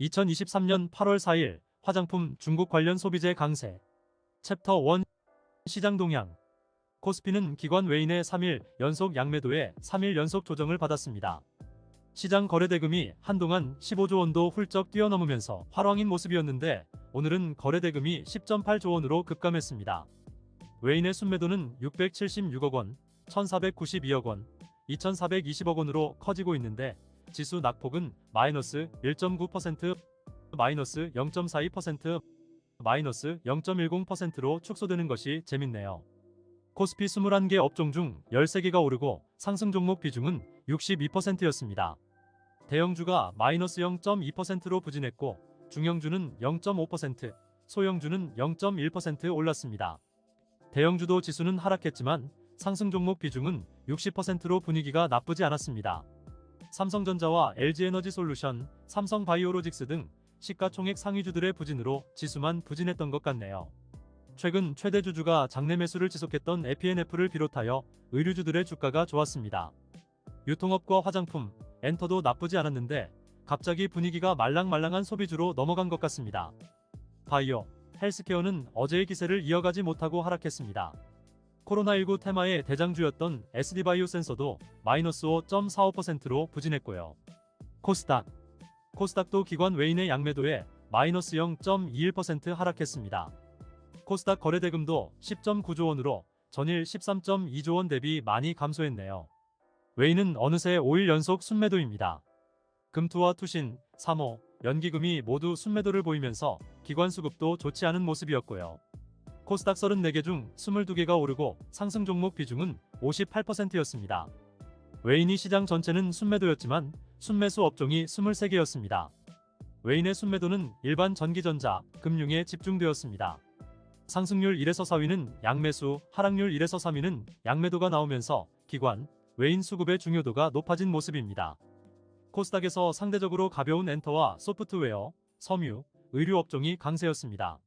2023년 8월 4일 화장품 중국 관련 소비재 강세 챕터 1 시장 동향 코스피는 기관 외인의 3일 연속 양매도에 3일 연속 조정을 받았습니다. 시장 거래대금이 한동안 15조 원도 훌쩍 뛰어넘으면서 활황인 모습이었는데 오늘은 거래대금이 10.8조 원으로 급감했습니다. 외인의 순매도는 676억 원, 1,492억 원, 2,420억 원으로 커지고 있는데 지수 낙폭은 마이너스 1.9%, 마이너스 0.42%, 마이너스 0.10%로 축소되는 것이 재밌네요. 코스피 21개 업종 중 13개가 오르고 상승 종목 비중은 62%였습니다. 대형주가 마이너스 0.2%로 부진했고 중형주는 0.5%, 소형주는 0.1% 올랐습니다. 대형주도 지수는 하락했지만 상승 종목 비중은 60%로 분위기가 나쁘지 않았습니다. 삼성전자와 LG에너지솔루션, 삼성바이오로직스 등 시가총액 상위주들의 부진으로 지수만 부진했던 것 같네요. 최근 최대 주주가 장내 매수를 지속했던 FNF를 비롯하여 의류주들의 주가가 좋았습니다. 유통업과 화장품, 엔터도 나쁘지 않았는데 갑자기 분위기가 말랑말랑한 소비주로 넘어간 것 같습니다. 바이오, 헬스케어는 어제의 기세를 이어가지 못하고 하락했습니다. 코로나19 테마의 대장주였던 SD바이오센서도 마이너스 5.45%로 부진했고요. 코스닥도 기관 외인의 양매도에 마이너스 0.21% 하락했습니다. 코스닥 거래대금도 10.9조 원으로 전일 13.2조 원 대비 많이 감소했네요. 외인은 어느새 5일 연속 순매도입니다. 금투와 투신, 삼호, 연기금이 모두 순매도를 보이면서 기관 수급도 좋지 않은 모습이었고요. 코스닥 34개 중 22개가 오르고 상승 종목 비중은 58%였습니다. 외인이 시장 전체는 순매도였지만 순매수 업종이 23개였습니다. 외인의 순매도는 일반 전기전자, 금융에 집중되었습니다. 상승률 1에서 4위는 양매수, 하락률 1에서 3위는 양매도가 나오면서 기관, 외인 수급의 중요도가 높아진 모습입니다. 코스닥에서 상대적으로 가벼운 엔터와 소프트웨어, 섬유, 의류 업종이 강세였습니다.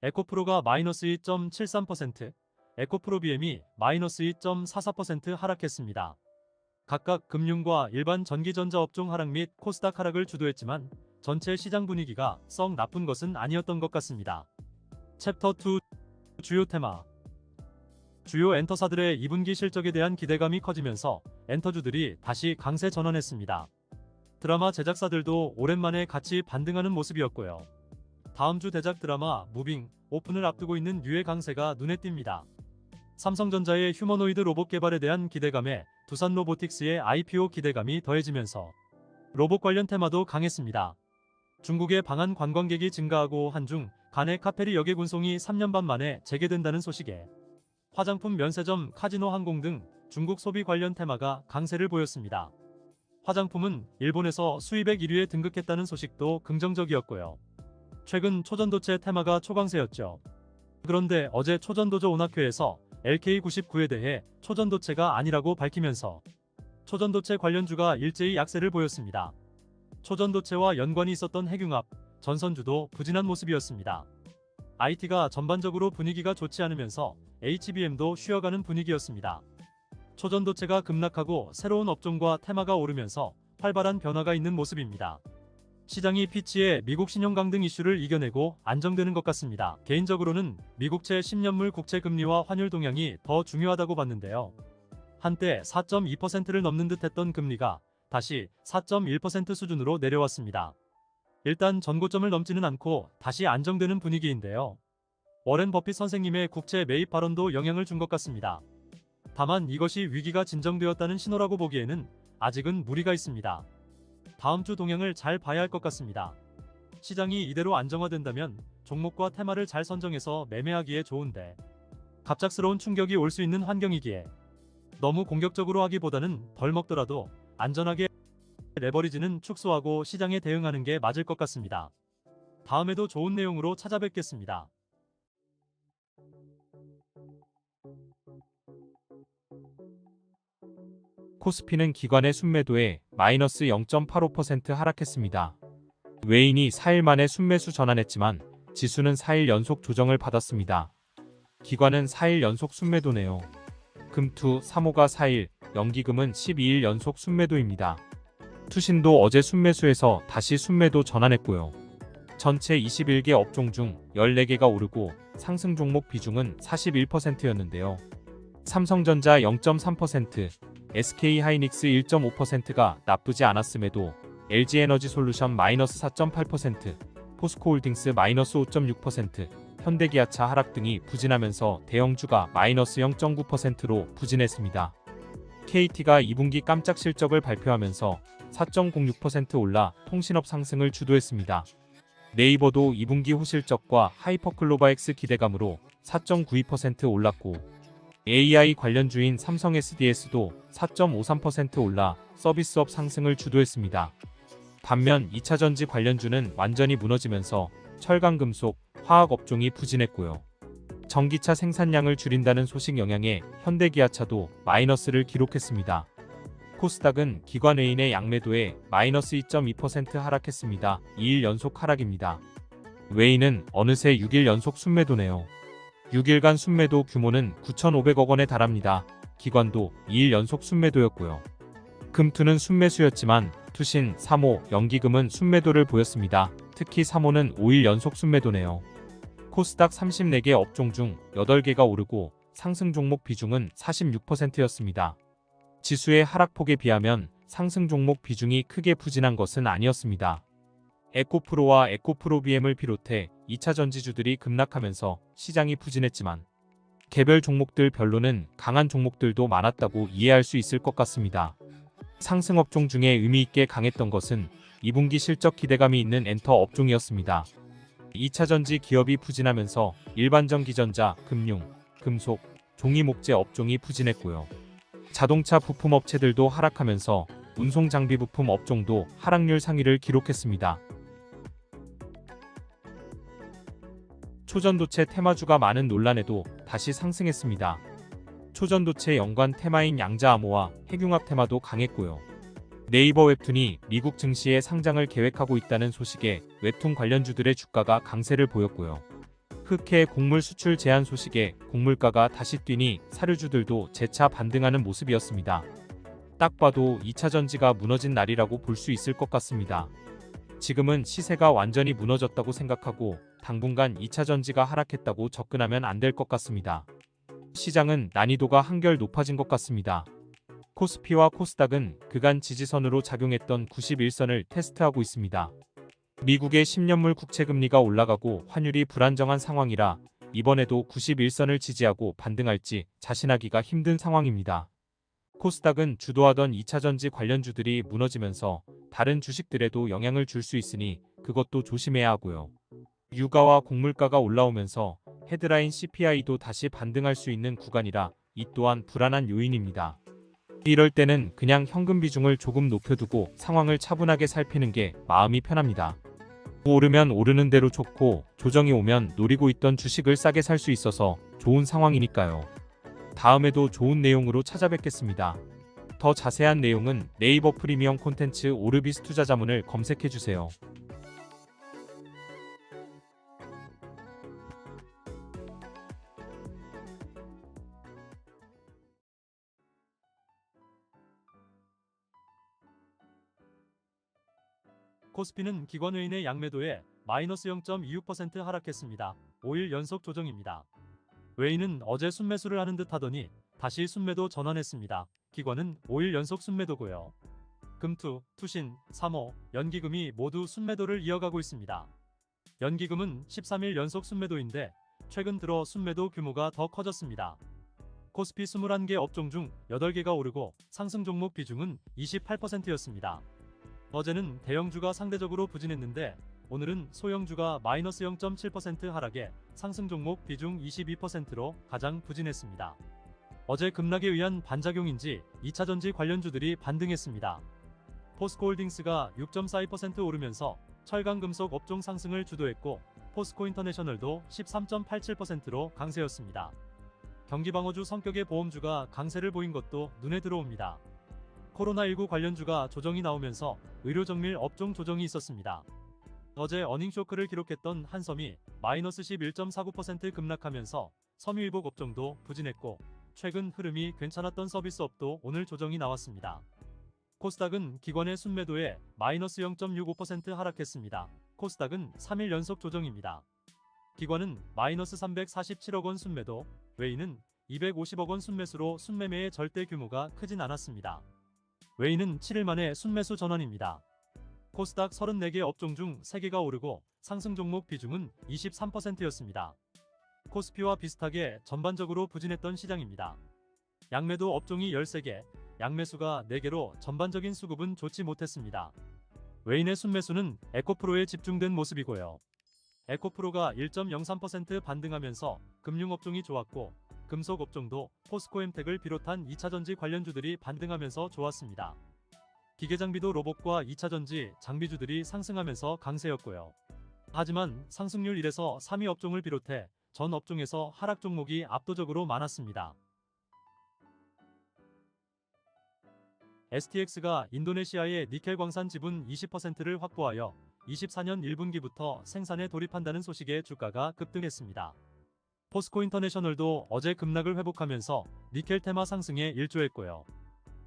에코프로가 마이너스 2.73%, 에코프로비엠이 마이너스 2.44% 하락했습니다. 각각 금융과 일반 전기전자 업종 하락 및 코스닥 하락을 주도했지만 전체 시장 분위기가 썩 나쁜 것은 아니었던 것 같습니다. 챕터 2 주요 테마 주요 엔터사들의 2분기 실적에 대한 기대감이 커지면서 엔터주들이 다시 강세 전환했습니다. 드라마 제작사들도 오랜만에 같이 반등하는 모습이었고요. 다음 주 대작 드라마 무빙, 오픈을 앞두고 있는 유해 강세가 눈에 띕니다. 삼성전자의 휴머노이드 로봇 개발에 대한 기대감에 두산로보틱스의 IPO 기대감이 더해지면서 로봇 관련 테마도 강했습니다. 중국의 방한 관광객이 증가하고 한중 간의 카페리 역의 군송이 3년 반 만에 재개된다는 소식에 화장품 면세점, 카지노 항공 등 중국 소비 관련 테마가 강세를 보였습니다. 화장품은 일본에서 수입액 1위에 등극했다는 소식도 긍정적이었고요. 최근 초전도체 테마가 초강세였죠. 그런데 어제 초전도저 온학회에서 LK99에 대해 초전도체가 아니라고 밝히면서 초전도체 관련주가 일제히 약세를 보였습니다. 초전도체와 연관이 있었던 핵융합, 전선주도 부진한 모습이었습니다. IT가 전반적으로 분위기가 좋지 않으면서 HBM도 쉬어가는 분위기였습니다. 초전도체가 급락하고 새로운 업종과 테마가 오르면서 활발한 변화가 있는 모습입니다. 시장이 피치의 미국 신용 강등 이슈를 이겨내고 안정되는 것 같습니다. 개인적으로는 미국채 10년물 국채 금리와 환율 동향이 더 중요하다고 봤는데요. 한때 4.2%를 넘는 듯했던 금리가 다시 4.1% 수준으로 내려왔습니다. 일단 전고점을 넘지는 않고 다시 안정되는 분위기인데요. 워렌 버핏 선생님의 국채 매입 발언도 영향을 준 것 같습니다. 다만 이것이 위기가 진정되었다는 신호라고 보기에는 아직은 무리가 있습니다. 다음 주 동향을 잘 봐야 할 것 같습니다. 시장이 이대로 안정화된다면 종목과 테마를 잘 선정해서 매매하기에 좋은데 갑작스러운 충격이 올 수 있는 환경이기에 너무 공격적으로 하기보다는 덜 먹더라도 안전하게 레버리지는 축소하고 시장에 대응하는 게 맞을 것 같습니다. 다음에도 좋은 내용으로 찾아뵙겠습니다. 코스피는 기관의 순매도에 마이너스 0.85% 하락했습니다. 외인이 4일 만에 순매수 전환했지만 지수는 4일 연속 조정을 받았습니다. 기관은 4일 연속 순매도네요. 금투, 삼호가 4일, 연기금은 12일 연속 순매도입니다. 투신도 어제 순매수에서 다시 순매도 전환했고요. 전체 21개 업종 중 14개가 오르고 상승 종목 비중은 41%였는데요. 삼성전자 0.3%, SK하이닉스 1.5%가 나쁘지 않았음에도 LG에너지솔루션 -4.8%, 포스코홀딩스 -5.6%, 현대기아차 하락 등이 부진하면서 대형주가 -0.9%로 부진했습니다. KT가 2분기 깜짝 실적을 발표하면서 4.06% 올라 통신업 상승을 주도했습니다. 네이버도 2분기 호실적과 하이퍼클로바엑스 기대감으로 4.92% 올랐고 AI 관련주인 삼성 SDS도 4.53% 올라 서비스업 상승을 주도했습니다. 반면 2차전지 관련주는 완전히 무너지면서 철강, 금속, 화학 업종이 부진했고요. 전기차 생산량을 줄인다는 소식 영향에 현대기아차도 마이너스를 기록했습니다. 코스닥은 기관외인의 양매도에 -2.2% 하락했습니다. 2일 연속 하락입니다. 외인은 어느새 6일 연속 순매도네요. 6일간 순매도 규모는 9,500억 원에 달합니다. 기관도 2일 연속 순매도였고요. 금투는 순매수였지만 투신, 3호, 연기금은 순매도를 보였습니다. 특히 3호는 5일 연속 순매도네요. 코스닥 34개 업종 중 8개가 오르고 상승 종목 비중은 46%였습니다. 지수의 하락폭에 비하면 상승 종목 비중이 크게 부진한 것은 아니었습니다. 에코프로와 에코프로비엠을 비롯해 2차 전지주들이 급락하면서 시장이 부진했지만 개별 종목들 별로는 강한 종목들도 많았다고 이해할 수 있을 것 같습니다. 상승 업종 중에 의미 있게 강했던 것은 2분기 실적 기대감이 있는 엔터 업종이었습니다. 2차 전지 기업이 부진하면서 일반 전기전자, 금융, 금속, 종이 목재 업종이 부진했고요. 자동차 부품 업체들도 하락하면서 운송 장비 부품 업종도 하락률 상위를 기록했습니다. 초전도체 테마주가 많은 논란에도 다시 상승했습니다. 초전도체 연관 테마인 양자암호와 핵융합 테마도 강했고요. 네이버 웹툰이 미국 증시에 상장을 계획하고 있다는 소식에 웹툰 관련주들의 주가가 강세를 보였고요. 흑해 곡물 수출 제한 소식에 곡물가가 다시 뛰니 사료주들도 재차 반등하는 모습이었습니다. 딱 봐도 2차 전지가 무너진 날이라고 볼 수 있을 것 같습니다. 지금은 시세가 완전히 무너졌다고 생각하고 당분간 2차 전지가 하락했다고 접근하면 안 될 것 같습니다. 시장은 난이도가 한결 높아진 것 같습니다. 코스피와 코스닥은 그간 지지선으로 작용했던 91선을 테스트하고 있습니다. 미국의 10년물 국채금리가 올라가고 환율이 불안정한 상황이라 이번에도 91선을 지지하고 반등할지 자신하기가 힘든 상황입니다. 코스닥은 주도하던 2차전지 관련주들이 무너지면서 다른 주식들에도 영향을 줄 수 있으니 그것도 조심해야 하고요. 유가와 곡물가가 올라오면서 헤드라인 CPI도 다시 반등할 수 있는 구간이라 이 또한 불안한 요인입니다. 이럴 때는 그냥 현금 비중을 조금 높여두고 상황을 차분하게 살피는 게 마음이 편합니다. 오르면 오르는 대로 좋고 조정이 오면 노리고 있던 주식을 싸게 살 수 있어서 좋은 상황이니까요. 다음에도 좋은 내용으로 찾아뵙겠습니다. 더 자세한 내용은 네이버 프리미엄 콘텐츠 오르비스 투자자문을 검색해주세요. 코스피는 기관외인의 양매도에 -0.26% 하락했습니다. 5일 연속 조정입니다. 외인은 어제 순매수를 하는 듯 하더니 다시 순매도 전환했습니다. 기관은 5일 연속 순매도고요. 금투, 투신, 3호, 연기금이 모두 순매도를 이어가고 있습니다. 연기금은 13일 연속 순매도인데 최근 들어 순매도 규모가 더 커졌습니다. 코스피 21개 업종 중 8개가 오르고 상승 종목 비중은 28%였습니다. 어제는 대형주가 상대적으로 부진했는데 오늘은 소형주가 -0.7% 하락에 상승 종목 비중 22%로 가장 부진했습니다. 어제 급락에 의한 반작용인지 2차전지 관련주들이 반등했습니다. 포스코홀딩스가 6.42% 오르면서 철강금속 업종 상승을 주도했고 포스코인터내셔널도 13.87%로 강세였습니다. 경기방어주 성격의 보험주가 강세를 보인 것도 눈에 들어옵니다. 코로나19 관련주가 조정이 나오면서 의료정밀 업종 조정이 있었습니다. 어제 어닝쇼크를 기록했던 한섬이 -11.49% 급락하면서 섬유유복 업종도 부진했고 최근 흐름이 괜찮았던 서비스업도 오늘 조정이 나왔습니다. 코스닥은 기관의 순매도에 마이너스 0.65% 하락했습니다. 코스닥은 3일 연속 조정입니다. 기관은 마이너스 347억 원 순매도, 웨이는 250억 원 순매수로 순매매의 절대 규모가 크진 않았습니다. 웨이는 7일 만에 순매수 전환입니다. 코스닥 34개 업종 중 3개가 오르고 상승 종목 비중은 23%였습니다. 코스피와 비슷하게 전반적으로 부진했던 시장입니다. 양매도 업종이 13개, 양매수가 4개로 전반적인 수급은 좋지 못했습니다. 웨인의 순매수는 에코프로에 집중된 모습이고요. 에코프로가 1.03% 반등하면서 금융업종이 좋았고 금속업종도 포스코엠텍을 비롯한 2차전지 관련주들이 반등하면서 좋았습니다. 기계장비도 로봇과 2차전지 장비주들이 상승하면서 강세였고요. 하지만 상승률 1에서 3위 업종을 비롯해 전 업종에서 하락 종목이 압도적으로 많았습니다. STX가 인도네시아의 니켈 광산 지분 20%를 확보하여 24년 1분기부터 생산에 돌입한다는 소식에 주가가 급등했습니다. 포스코 인터내셔널도 어제 급락을 회복하면서 니켈 테마 상승에 일조했고요.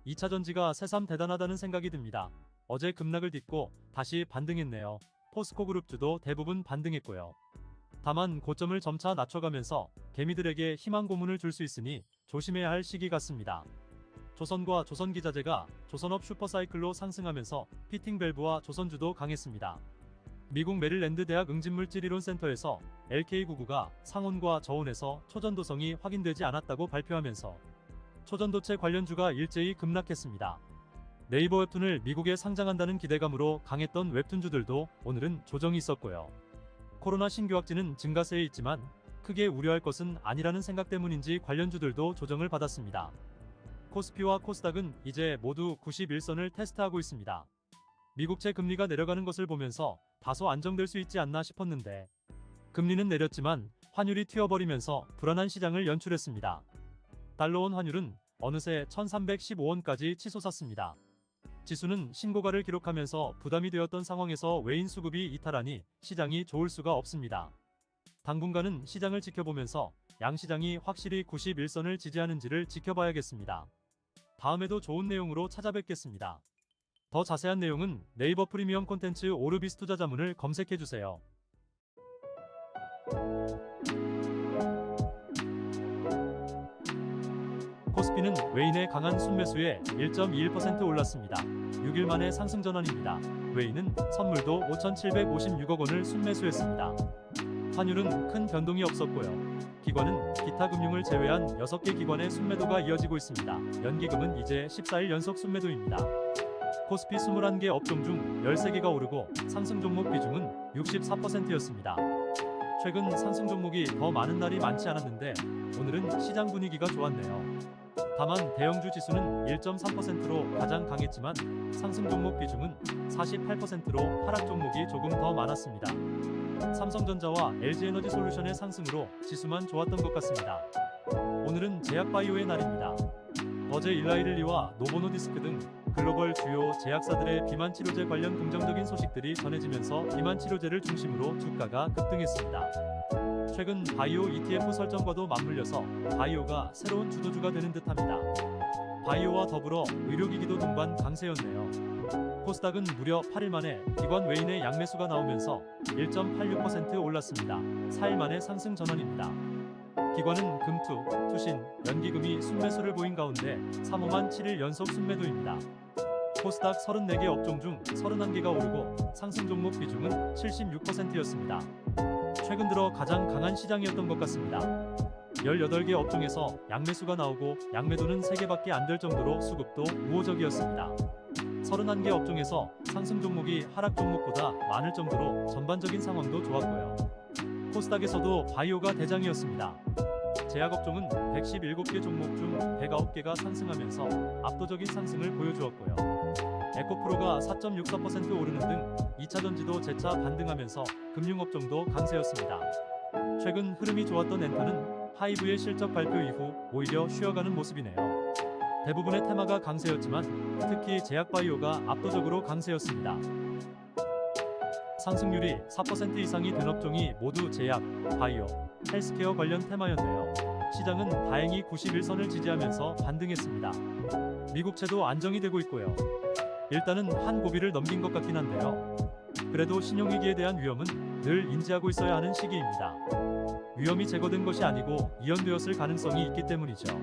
2차전지가 새삼 대단하다는 생각이 듭니다. 어제 급락을 딛고 다시 반등했네요. 포스코 그룹주도 대부분 반등했고요. 다만 고점을 점차 낮춰가면서 개미들에게 희망 고문을 줄 수 있으니 조심해야 할 시기 같습니다. 조선과 조선기자재가 조선업 슈퍼사이클로 상승하면서 피팅밸브와 조선주도 강했습니다. 미국 메릴랜드 대학 응집물질이론센터에서 LK99가 상온과 저온에서 초전도성이 확인되지 않았다고 발표하면서 초전도체 관련주가 일제히 급락했습니다. 네이버 웹툰을 미국에 상장한다는 기대감으로 강했던 웹툰주들도 오늘은 조정이 있었고요. 코로나 신규 확진은 증가세에 있지만 크게 우려할 것은 아니라는 생각 때문인지 관련주들도 조정을 받았습니다. 코스피와 코스닥은 이제 모두 91선을 테스트하고 있습니다. 미국채 금리가 내려가는 것을 보면서 다소 안정될 수 있지 않나 싶었는데 금리는 내렸지만 환율이 튀어버리면서 불안한 시장을 연출했습니다. 달러원 환율은 어느새 1315원까지 치솟았습니다. 지수는 신고가를 기록하면서 부담이 되었던 상황에서 외인 수급이 이탈하니 시장이 좋을 수가 없습니다. 당분간은 시장을 지켜보면서 양시장이 확실히 91선을 지지하는지를 지켜봐야겠습니다. 다음에도 좋은 내용으로 찾아뵙겠습니다. 더 자세한 내용은 네이버 프리미엄 콘텐츠 오르비스 투자자문을 검색해주세요. 코스피는 웨인의 강한 순매수에 1.21% 올랐습니다. 6일 만에 상승 전환입니다. 웨인은 선물도 5,756억 원을 순매수했습니다. 환율은 큰 변동이 없었고요. 기관은 기타 금융을 제외한 6개 기관의 순매도가 이어지고 있습니다. 연기금은 이제 14일 연속 순매도입니다. 코스피 21개 업종 중 13개가 오르고 상승 종목 비중은 64%였습니다. 최근 상승 종목이 더 많은 날이 많지 않았는데 오늘은 시장 분위기가 좋았네요. 다만 대형주 지수는 1.3%로 가장 강했지만 상승 종목 비중은 48%로 하락 종목이 조금 더 많았습니다. 삼성전자와 LG에너지솔루션의 상승으로 지수만 좋았던 것 같습니다. 오늘은 제약바이오의 날입니다. 어제 일라이릴리와 노보노디스크 등 글로벌 주요 제약사들의 비만 치료제 관련 긍정적인 소식들이 전해지면서 비만 치료제를 중심으로 주가가 급등했습니다. 최근 바이오 ETF 설정과도 맞물려서 바이오가 새로운 주도주가 되는 듯합니다. 바이오와 더불어 의료기기도 동반 강세였네요. 코스닥은 무려 8일 만에 기관 외인의 양매수가 나오면서 1.86% 올랐습니다. 4일 만에 상승 전환입니다. 기관은 금투, 투신, 연기금이 순매수를 보인 가운데 3호만 7일 연속 순매도입니다. 코스닥 34개 업종 중 31개가 오르고 상승 종목 비중은 76%였습니다. 최근 들어 가장 강한 시장이었던 것 같습니다. 18개 업종에서 양매수가 나오고 양매도는 3개밖에 안 될 정도로 수급도 우호적이었습니다. 31개 업종에서 상승 종목이 하락 종목보다 많을 정도로 전반적인 상황도 좋았고요. 코스닥에서도 바이오가 대장이었습니다. 제약업종은 117개 종목 중 109개가 상승하면서 압도적인 상승을 보여주었고요. 에코프로가 4.64% 오르는 등 2차전지도 재차 반등하면서 금융업종도 강세였습니다. 최근 흐름이 좋았던 엔터는 하이브의 실적 발표 이후 오히려 쉬어가는 모습이네요. 대부분의 테마가 강세였지만 특히 제약바이오가 압도적으로 강세였습니다. 상승률이 4% 이상이 된 업종이 모두 제약, 바이오, 헬스케어 관련 테마였네요. 시장은 다행히 91선을 지지하면서 반등했습니다. 미국채도 안정이 되고 있고요. 일단은 한 고비를 넘긴 것 같긴 한데요. 그래도 신용위기에 대한 위험은 늘 인지하고 있어야 하는 시기입니다. 위험이 제거된 것이 아니고 이연되었을 가능성이 있기 때문이죠.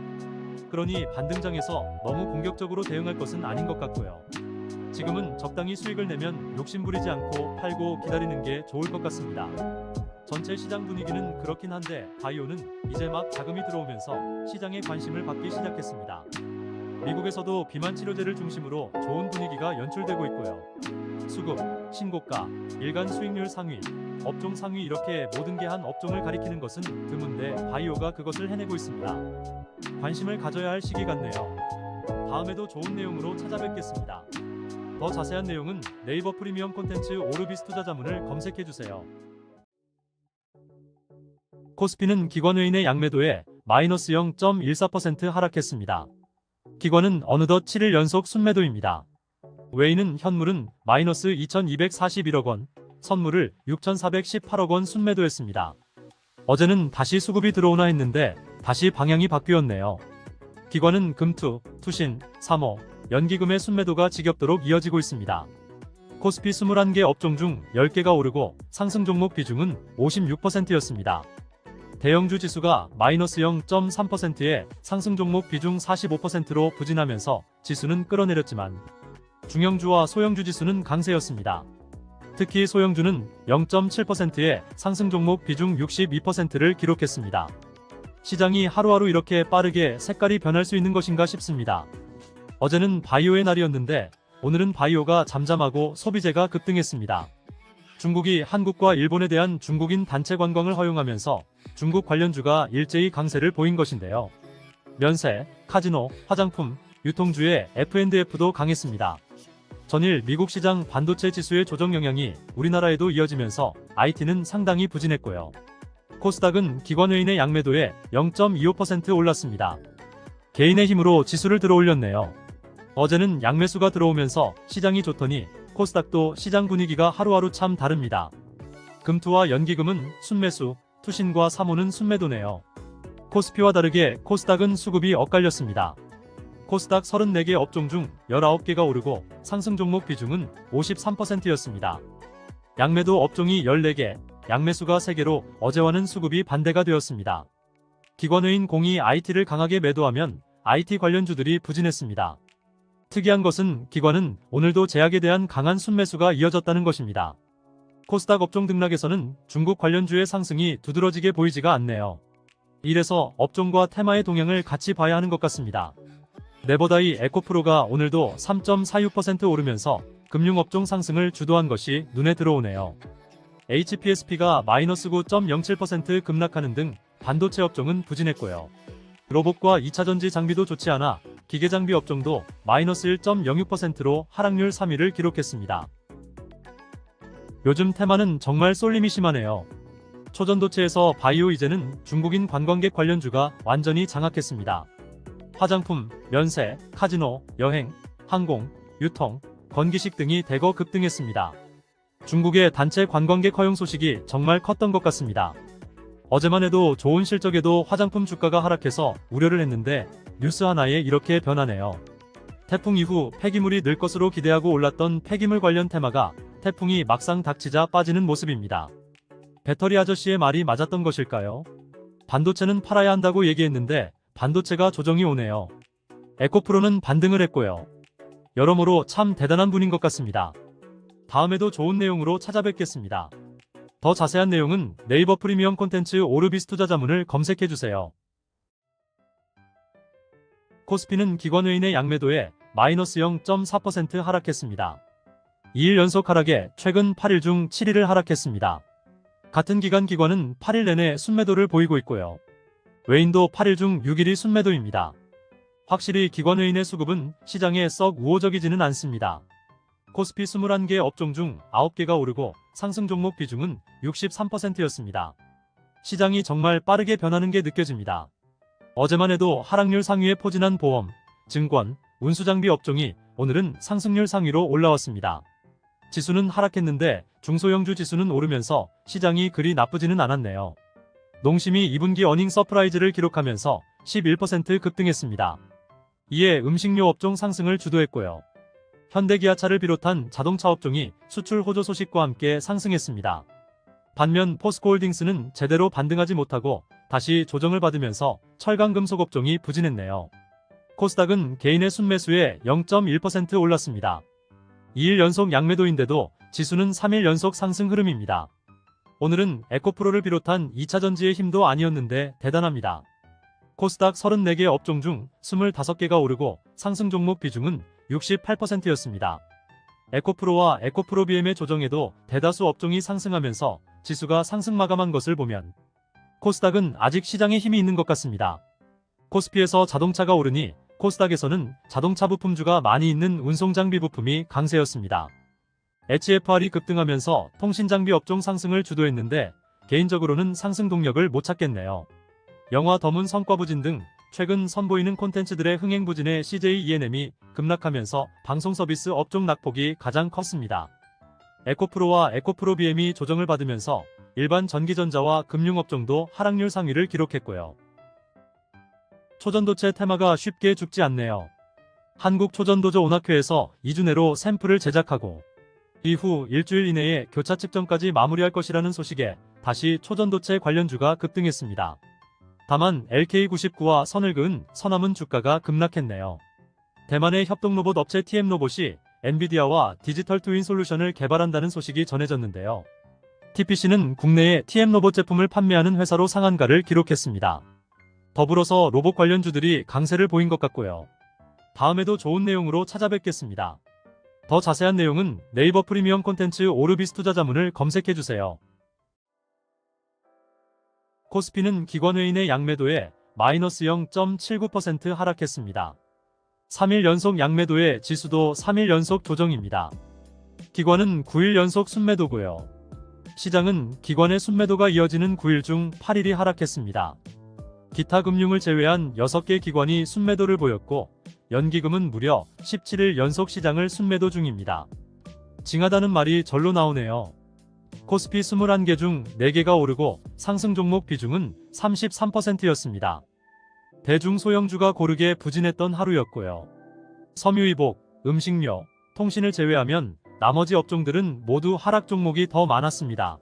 그러니 반등장에서 너무 공격적으로 대응할 것은 아닌 것 같고요. 지금은 적당히 수익을 내면 욕심 부리지 않고 팔고 기다리는 게 좋을 것 같습니다. 전체 시장 분위기는 그렇긴 한데 바이오는 이제 막 자금이 들어오면서 시장의 관심을 받기 시작했습니다. 미국에서도 비만 치료제를 중심으로 좋은 분위기가 연출되고 있고요. 수급, 신고가, 일간 수익률 상위, 업종 상위 이렇게 모든 게 한 업종을 가리키는 것은 드문데 바이오가 그것을 해내고 있습니다. 관심을 가져야 할 시기 같네요. 다음에도 좋은 내용으로 찾아뵙겠습니다. 더 자세한 내용은 네이버 프리미엄 콘텐츠 오르비스 투자자문을 검색해주세요. 코스피는 기관외인의 양매도에 마이너스 0.14% 하락했습니다. 기관은 어느덧 7일 연속 순매도입니다. 외인은 현물은 마이너스 2,241억 원, 선물을 6,418억 원 순매도했습니다. 어제는 다시 수급이 들어오나 했는데 다시 방향이 바뀌었네요. 기관은 금투, 투신, 삼호, 연기금의 순매도가 지겹도록 이어지고 있습니다. 코스피 21개 업종 중 10개가 오르고 상승 종목 비중은 56%였습니다. 대형주 지수가 마이너스 0.3%에 상승 종목 비중 45%로 부진하면서 지수는 끌어내렸지만 중형주와 소형주 지수는 강세였습니다. 특히 소형주는 0.7%의 상승 종목 비중 62%를 기록했습니다. 시장이 하루하루 이렇게 빠르게 색깔이 변할 수 있는 것인가 싶습니다. 어제는 바이오의 날이었는데 오늘은 바이오가 잠잠하고 소비재가 급등했습니다. 중국이 한국과 일본에 대한 중국인 단체 관광을 허용하면서 중국 관련주가 일제히 강세를 보인 것인데요. 면세, 카지노, 화장품, 유통주의 F&F도 강했습니다. 전일 미국 시장 반도체 지수의 조정 영향이 우리나라에도 이어지면서 IT는 상당히 부진했고요. 코스닥은 기관외인의 양매도에 0.25% 올랐습니다. 개인의 힘으로 지수를 들어올렸네요. 어제는 양매수가 들어오면서 시장이 좋더니 코스닥도 시장 분위기가 하루하루 참 다릅니다. 금투와 연기금은 순매수, 투신과 삼호는 순매도네요. 코스피와 다르게 코스닥은 수급이 엇갈렸습니다. 코스닥 34개 업종 중 19개가 오르고 상승 종목 비중은 53%였습니다. 양매도 업종이 14개, 양매수가 3개로 어제와는 수급이 반대가 되었습니다. 기관외인 공이 IT를 강하게 매도하면 IT 관련주들이 부진했습니다. 특이한 것은 기관은 오늘도 제약에 대한 강한 순매수가 이어졌다는 것입니다. 코스닥 업종 등락에서는 중국 관련주의 상승이 두드러지게 보이지가 않네요. 이래서 업종과 테마의 동향을 같이 봐야 하는 것 같습니다. 네버다이 에코프로가 오늘도 3.46% 오르면서 금융업종 상승을 주도한 것이 눈에 들어오네요. HPSP가 마이너스 9.07% 급락하는 등 반도체 업종은 부진했고요. 로봇과 2차전지 장비도 좋지 않아 기계장비 업종도 마이너스 1.06%로 하락률 3위를 기록했습니다. 요즘 테마는 정말 쏠림이 심하네요. 초전도체에서 바이오 이제는 중국인 관광객 관련주가 완전히 장악했습니다. 화장품, 면세, 카지노, 여행, 항공, 유통, 건기식 등이 대거 급등했습니다. 중국의 단체 관광객 허용 소식이 정말 컸던 것 같습니다. 어제만 해도 좋은 실적에도 화장품 주가가 하락해서 우려를 했는데 뉴스 하나에 이렇게 변하네요. 태풍 이후 폐기물이 늘 것으로 기대하고 올랐던 폐기물 관련 테마가 태풍이 막상 닥치자 빠지는 모습입니다. 배터리 아저씨의 말이 맞았던 것일까요? 반도체는 팔아야 한다고 얘기했는데 반도체가 조정이 오네요. 에코프로는 반등을 했고요. 여러모로 참 대단한 분인 것 같습니다. 다음에도 좋은 내용으로 찾아뵙겠습니다. 더 자세한 내용은 네이버 프리미엄 콘텐츠 오르비스 투자자문을 검색해주세요. 코스피는 기관외인의 양매도에 마이너스 0.4% 하락했습니다. 2일 연속 하락에 최근 8일 중 7일을 하락했습니다. 같은 기간 기관은 8일 내내 순매도를 보이고 있고요. 외인도 8일 중 6일이 순매도입니다. 확실히 기관외인의 수급은 시장에 썩 우호적이지는 않습니다. 코스피 21개 업종 중 9개가 오르고 상승 종목 비중은 63%였습니다. 시장이 정말 빠르게 변하는 게 느껴집니다. 어제만 해도 하락률 상위에 포진한 보험, 증권, 운수장비 업종이 오늘은 상승률 상위로 올라왔습니다. 지수는 하락했는데 중소형주 지수는 오르면서 시장이 그리 나쁘지는 않았네요. 농심이 2분기 어닝 서프라이즈를 기록하면서 11% 급등했습니다. 이에 음식료 업종 상승을 주도했고요. 현대기아차를 비롯한 자동차 업종이 수출 호조 소식과 함께 상승했습니다. 반면 포스코홀딩스는 제대로 반등하지 못하고 다시 조정을 받으면서 철강금속 업종이 부진했네요. 코스닥은 개인의 순매수에 0.1% 올랐습니다. 2일 연속 양매도인데도 지수는 3일 연속 상승 흐름입니다. 오늘은 에코프로를 비롯한 2차전지의 힘도 아니었는데 대단합니다. 코스닥 34개 업종 중 25개가 오르고 상승 종목 비중은 68%였습니다. 에코프로와 에코프로비엠의 조정에도 대다수 업종이 상승하면서 지수가 상승 마감한 것을 보면 코스닥은 아직 시장에 힘이 있는 것 같습니다. 코스피에서 자동차가 오르니 코스닥에서는 자동차 부품주가 많이 있는 운송장비 부품이 강세였습니다. HFR이 급등하면서 통신장비 업종 상승을 주도했는데 개인적으로는 상승 동력을 못 찾겠네요. 영화 더문 성과부진 등 최근 선보이는 콘텐츠들의 흥행 부진에 CJ E&M이 급락하면서 방송 서비스 업종 낙폭이 가장 컸습니다. 에코프로와 에코프로비엠이 조정을 받으면서 일반 전기전자와 금융업종도 하락률 상위를 기록했고요. 초전도체 테마가 쉽게 죽지 않네요. 한국초전도저 온학회에서 2주 내로 샘플을 제작하고 이후 일주일 이내에 교차 측정까지 마무리할 것이라는 소식에 다시 초전도체 관련주가 급등했습니다. 다만 LK99와 선을 그은 서남은 주가가 급락했네요. 대만의 협동로봇 업체 TM로봇이 엔비디아와 디지털 트윈 솔루션을 개발한다는 소식이 전해졌는데요. TPC는 국내에 TM로봇 제품을 판매하는 회사로 상한가를 기록했습니다. 더불어서 로봇 관련주들이 강세를 보인 것 같고요. 다음에도 좋은 내용으로 찾아뵙겠습니다. 더 자세한 내용은 네이버 프리미엄 콘텐츠 오르비스 투자자문을 검색해주세요. 코스피는 기관외인의 양매도에 마이너스 0.79% 하락했습니다. 3일 연속 양매도에 지수도 3일 연속 조정입니다. 기관은 9일 연속 순매도고요. 시장은 기관의 순매도가 이어지는 9일 중 8일이 하락했습니다. 기타 금융을 제외한 6개 기관이 순매도를 보였고 연기금은 무려 17일 연속 시장을 순매도 중입니다. 징하다는 말이 절로 나오네요. 코스피 21개 중 4개가 오르고 상승 종목 비중은 33%였습니다. 대중소형주가 고르게 부진했던 하루였고요. 섬유이복, 음식료, 통신을 제외하면 나머지 업종들은 모두 하락 종목이 더 많았습니다.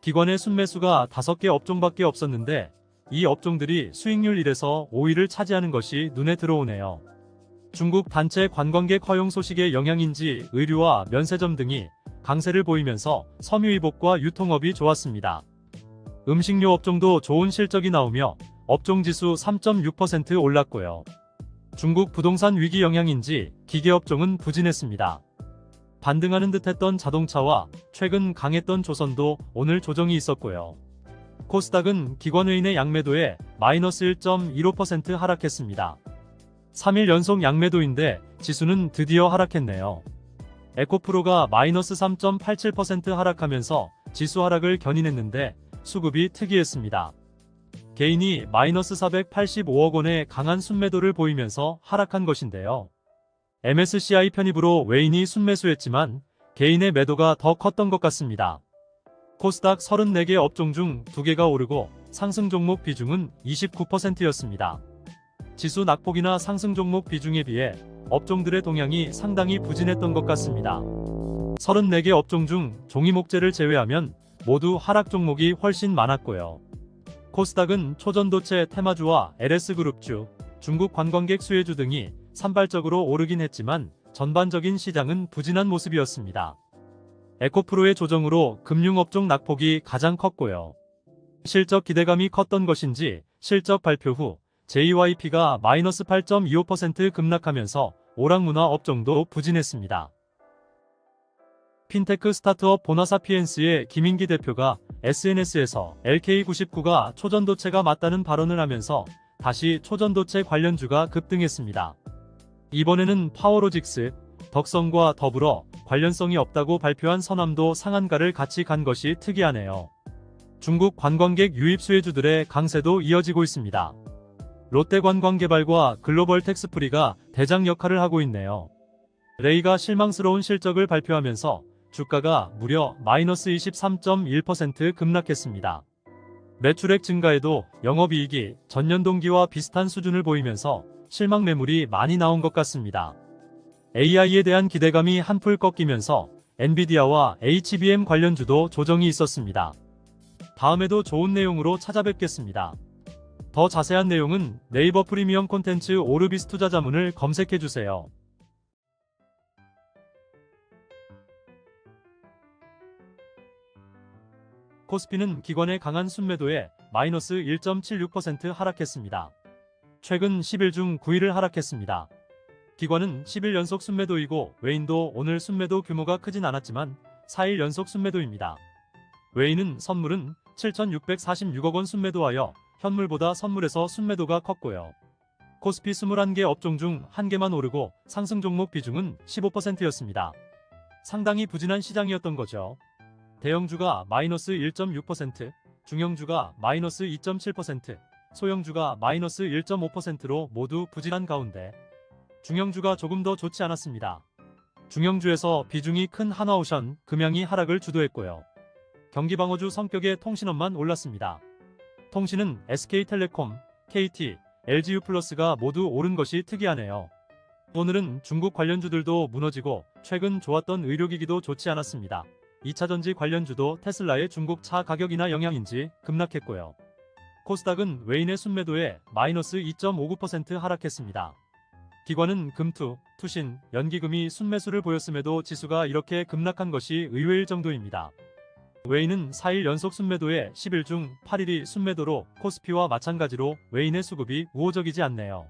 기관의 순매수가 5개 업종밖에 없었는데 이 업종들이 수익률 1에서 5위를 차지하는 것이 눈에 들어오네요. 중국 단체 관광객 허용 소식의 영향인지 의류와 면세점 등이 강세를 보이면서 섬유이복과 유통업이 좋았습니다. 음식료 업종도 좋은 실적이 나오며 업종지수 3.6% 올랐고요. 중국 부동산 위기 영향인지 기계업종은 부진했습니다. 반등하는 듯했던 자동차와 최근 강했던 조선도 오늘 조정이 있었고요. 코스닥은 기관외인의 양매도에 마이너스 1.15% 하락했습니다. 3일 연속 양매도인데 지수는 드디어 하락했네요. 에코프로가 마이너스 3.87% 하락하면서 지수 하락을 견인했는데 수급이 특이했습니다. 개인이 마이너스 485억 원의 강한 순매도를 보이면서 하락한 것인데요. MSCI 편입으로 외인이 순매수했지만 개인의 매도가 더 컸던 것 같습니다. 코스닥 34개 업종 중 2개가 오르고 상승 종목 비중은 29%였습니다. 지수 낙폭이나 상승 종목 비중에 비해 업종들의 동향이 상당히 부진했던 것 같습니다. 34개 업종 중 종이목재를 제외하면 모두 하락 종목이 훨씬 많았고요. 코스닥은 초전도체 테마주와 LS그룹주, 중국 관광객 수혜주 등이 산발적으로 오르긴 했지만 전반적인 시장은 부진한 모습이었습니다. 에코프로의 조정으로 금융업종 낙폭이 가장 컸고요. 실적 기대감이 컸던 것인지 실적 발표 후 JYP가 마이너스 8.25% 급락하면서 오락문화 업종도 부진했습니다. 핀테크 스타트업 보나사피엔스의 김인기 대표가 SNS에서 LK99가 초전도체가 맞다는 발언을 하면서 다시 초전도체 관련주가 급등했습니다. 이번에는 파워로직스, 덕성과 더불어 관련성이 없다고 발표한 서남도 상한가를 같이 간 것이 특이하네요. 중국 관광객 유입 수혜주들의 강세도 이어지고 있습니다. 롯데관광개발과 글로벌텍스프리가 대장 역할을 하고 있네요. 레이가 실망스러운 실적을 발표하면서 주가가 무려 마이너스 23.1% 급락했습니다. 매출액 증가에도 영업이익이 전년 동기와 비슷한 수준을 보이면서 실망 매물이 많이 나온 것 같습니다. AI에 대한 기대감이 한풀 꺾이면서 엔비디아와 HBM 관련주도 조정이 있었습니다. 다음에도 좋은 내용으로 찾아뵙겠습니다. 더 자세한 내용은 네이버 프리미엄 콘텐츠 오르비스 투자자문을 검색해주세요. 코스피는 기관의 강한 순매도에 마이너스 1.76% 하락했습니다. 최근 10일 중 9일을 하락했습니다. 기관은 10일 연속 순매도이고 외인도 오늘 순매도 규모가 크진 않았지만 4일 연속 순매도입니다. 외인은 선물은 7,646억 원 순매도하여 현물보다 선물에서 순매도가 컸고요. 코스피 21개 업종 중 1개만 오르고 상승 종목 비중은 15%였습니다. 상당히 부진한 시장이었던 거죠. 대형주가 마이너스 1.6%, 중형주가 마이너스 2.7%, 소형주가 마이너스 1.5%로 모두 부진한 가운데 중형주가 조금 더 좋지 않았습니다. 중형주에서 비중이 큰 하나오션, 금양이 하락을 주도했고요. 경기방어주 성격의 통신업만 올랐습니다. 통신은 SK텔레콤, KT, LG유플러스가 모두 오른 것이 특이하네요. 오늘은 중국 관련주들도 무너지고 최근 좋았던 의료기기도 좋지 않았습니다. 2차전지 관련주도 테슬라의 중국 차 가격이나 영향인지 급락했고요. 코스닥은 외인의 순매도에 마이너스 2.59% 하락했습니다. 기관은 금투, 투신, 연기금이 순매수를 보였음에도 지수가 이렇게 급락한 것이 의외일 정도입니다. 외인은 4일 연속 순매도에 10일 중 8일이 순매도로 코스피와 마찬가지로 외인의 수급이 우호적이지 않네요.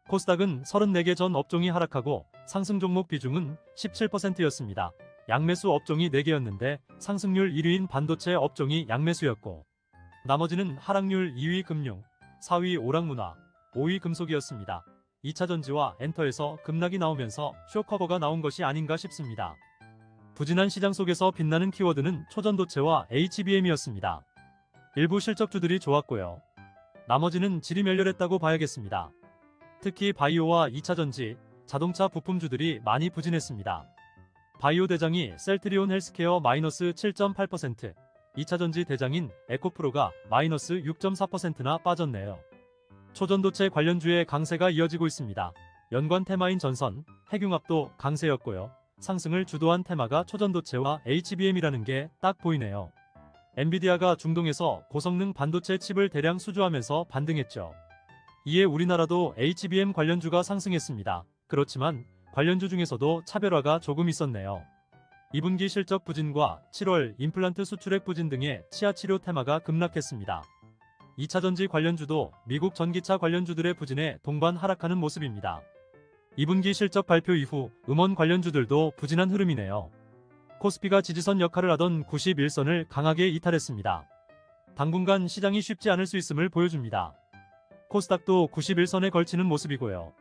코스닥은 34개 전 업종이 하락하고 상승 종목 비중은 17%였습니다. 양매수 업종이 4개였는데 상승률 1위인 반도체 업종이 양매수였고 나머지는 하락률 2위 금융, 4위 오락문화, 5위 금속이었습니다. 2차전지와 엔터에서 급락이 나오면서 쇼커버가 나온 것이 아닌가 싶습니다. 부진한 시장 속에서 빛나는 키워드는 초전도체와 HBM이었습니다. 일부 실적주들이 좋았고요. 나머지는 질이 멸렬했다고 봐야겠습니다. 특히 바이오와 2차전지, 자동차 부품주들이 많이 부진했습니다. 바이오 대장이 셀트리온 헬스케어 마이너스 7.8%, 2차전지 대장인 에코프로가 마이너스 6.4%나 빠졌네요. 초전도체 관련주의 강세가 이어지고 있습니다. 연관 테마인 전선, 핵융합도 강세였고요. 상승을 주도한 테마가 초전도체와 HBM이라는 게 딱 보이네요. 엔비디아가 중동에서 고성능 반도체 칩을 대량 수주하면서 반등했죠. 이에 우리나라도 HBM 관련주가 상승했습니다. 그렇지만 관련주 중에서도 차별화가 조금 있었네요. 2분기 실적 부진과 7월 임플란트 수출액 부진 등의 치아치료 테마가 급락했습니다. 2차전지 관련주도 미국 전기차 관련주들의 부진에 동반 하락하는 모습입니다. 2분기 실적 발표 이후 음원 관련주들도 부진한 흐름이네요. 코스피가 지지선 역할을 하던 91선을 강하게 이탈했습니다. 당분간 시장이 쉽지 않을 수 있음을 보여줍니다. 코스닥도 91선에 걸치는 모습이고요.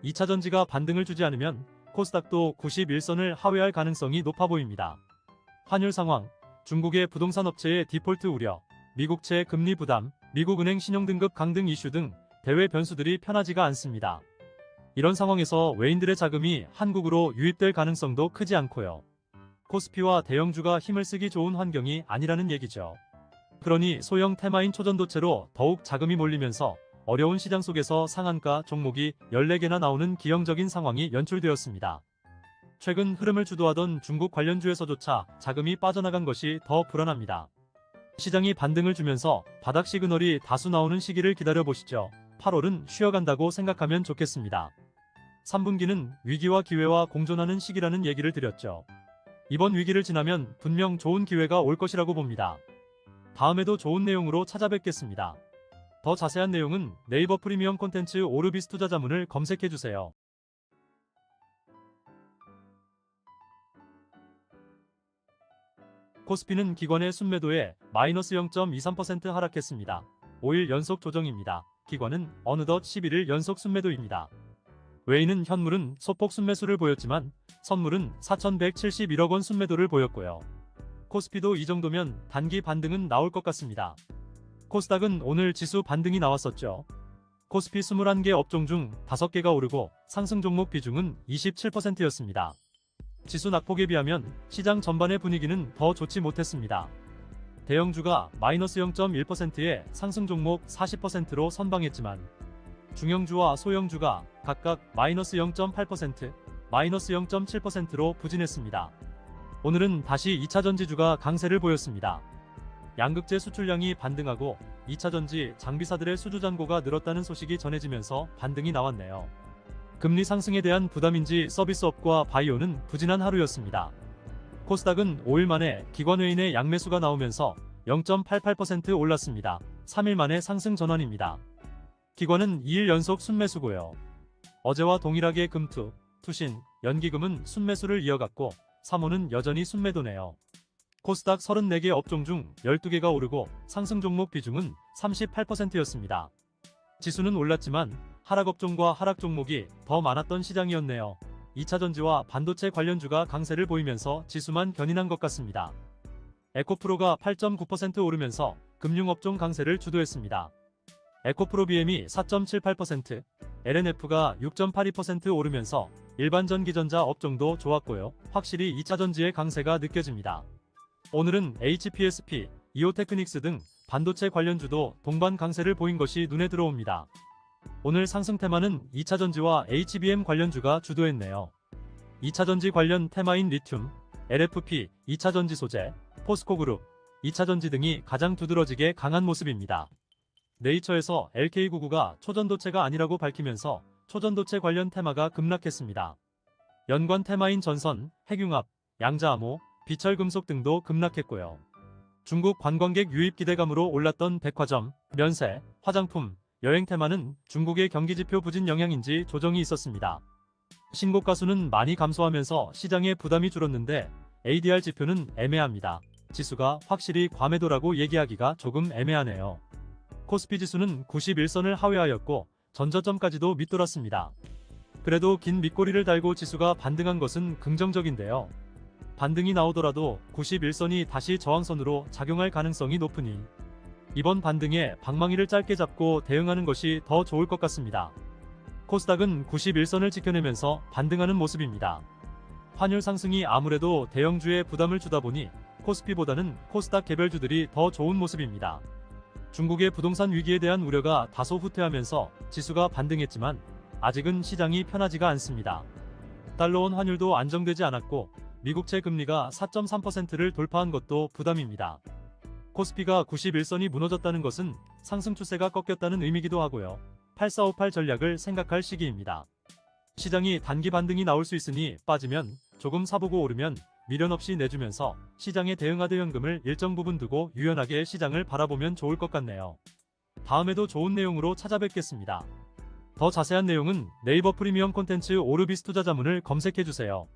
2차전지가 반등을 주지 않으면 코스닥도 91선을 하회할 가능성이 높아 보입니다. 환율 상황, 중국의 부동산 업체의 디폴트 우려, 미국채 금리 부담, 미국은행 신용등급 강등 이슈 등 대외 변수들이 편하지가 않습니다. 이런 상황에서 외인들의 자금이 한국으로 유입될 가능성도 크지 않고요. 코스피와 대형주가 힘을 쓰기 좋은 환경이 아니라는 얘기죠. 그러니 소형 테마인 초전도체로 더욱 자금이 몰리면서 어려운 시장 속에서 상한가 종목이 14개나 나오는 기형적인 상황이 연출되었습니다. 최근 흐름을 주도하던 중국 관련주에서조차 자금이 빠져나간 것이 더 불안합니다. 시장이 반등을 주면서 바닥 시그널이 다수 나오는 시기를 기다려보시죠. 8월은 쉬어간다고 생각하면 좋겠습니다. 3분기는 위기와 기회와 공존하는 시기라는 얘기를 드렸죠. 이번 위기를 지나면 분명 좋은 기회가 올 것이라고 봅니다. 다음에도 좋은 내용으로 찾아뵙겠습니다. 더 자세한 내용은 네이버 프리미엄 콘텐츠 오르비스 투자자문을 검색해주세요. 코스피는 기관의 순매도에 마이너스 0.23% 하락했습니다. 5일 연속 조정입니다. 기관은 어느덧 11일 연속 순매도입니다. 외인은 현물은 소폭 순매수를 보였지만 선물은 4,171억 원 순매도를 보였고요. 코스피도 이 정도면 단기 반등은 나올 것 같습니다. 코스닥은 오늘 지수 반등이 나왔었죠. 코스피 21개 업종 중 5개가 오르고 상승 종목 비중은 27%였습니다. 지수 낙폭에 비하면 시장 전반의 분위기는 더 좋지 못했습니다. 대형주가 마이너스 0.1%의 상승 종목 40%로 선방했지만 중형주와 소형주가 각각 마이너스 0.8%, 마이너스 0.7%로 부진했습니다. 오늘은 다시 2차전지주가 강세를 보였습니다. 양극재 수출량이 반등하고 2차전지 장비사들의 수주 잔고가 늘었다는 소식이 전해지면서 반등이 나왔네요. 금리 상승에 대한 부담인지 서비스업과 바이오는 부진한 하루였습니다. 코스닥은 5일 만에 기관외인의 양매수가 나오면서 0.88% 올랐습니다. 3일 만에 상승 전환입니다. 기관은 2일 연속 순매수고요. 어제와 동일하게 금투, 투신, 연기금은 순매수를 이어갔고 3호는 여전히 순매도네요. 코스닥 34개 업종 중 12개가 오르고 상승 종목 비중은 38%였습니다. 지수는 올랐지만 하락 업종과 하락 종목이 더 많았던 시장이었네요. 2차전지와 반도체 관련주가 강세를 보이면서 지수만 견인한 것 같습니다. 에코프로가 8.9% 오르면서 금융업종 강세를 주도했습니다. 에코프로 BM이 4.78%, LNF가 6.82% 오르면서 일반 전기전자 업종도 좋았고요. 확실히 2차전지의 강세가 느껴집니다. 오늘은 HPSP, 이오테크닉스 등 반도체 관련주도 동반 강세를 보인 것이 눈에 들어옵니다. 오늘 상승 테마는 2차전지와 HBM 관련주가 주도했네요. 2차전지 관련 테마인 리튬, LFP, 2차전지 소재, 포스코그룹, 2차전지 등이 가장 두드러지게 강한 모습입니다. 네이처에서 LK99가 초전도체가 아니라고 밝히면서 초전도체 관련 테마가 급락했습니다. 연관 테마인 전선, 핵융합, 양자암호, 비철금속 등도 급락했고요. 중국 관광객 유입 기대감으로 올랐던 백화점, 면세, 화장품, 여행 테마는 중국의 경기지표 부진 영향인지 조정이 있었습니다. 신고가 수는 많이 감소하면서 시장의 부담이 줄었는데 ADR 지표는 애매합니다. 지수가 확실히 과매도라고 얘기하기가 조금 애매하네요. 코스피 지수는 91선을 하회하였고 전저점까지도 밑돌았습니다. 그래도 긴 밑꼬리를 달고 지수가 반등한 것은 긍정적인데요. 반등이 나오더라도 91선이 다시 저항선으로 작용할 가능성이 높으니 이번 반등에 방망이를 짧게 잡고 대응하는 것이 더 좋을 것 같습니다. 코스닥은 91선을 지켜내면서 반등하는 모습입니다. 환율 상승이 아무래도 대형주에 부담을 주다 보니 코스피보다는 코스닥 개별주들이 더 좋은 모습입니다. 중국의 부동산 위기에 대한 우려가 다소 후퇴하면서 지수가 반등했지만 아직은 시장이 편하지가 않습니다. 달러원 환율도 안정되지 않았고 미국채 금리가 4.3%를 돌파한 것도 부담입니다. 코스피가 91선이 무너졌다는 것은 상승 추세가 꺾였다는 의미기도 하고요. 8458 전략을 생각할 시기입니다. 시장이 단기 반등이 나올 수 있으니 빠지면 조금 사보고 오르면 미련 없이 내주면서 시장에 대응하듯 현금을 일정 부분 두고 유연하게 시장을 바라보면 좋을 것 같네요. 다음에도 좋은 내용으로 찾아뵙겠습니다. 더 자세한 내용은 네이버 프리미엄 콘텐츠 오르비스 투자자문을 검색해주세요.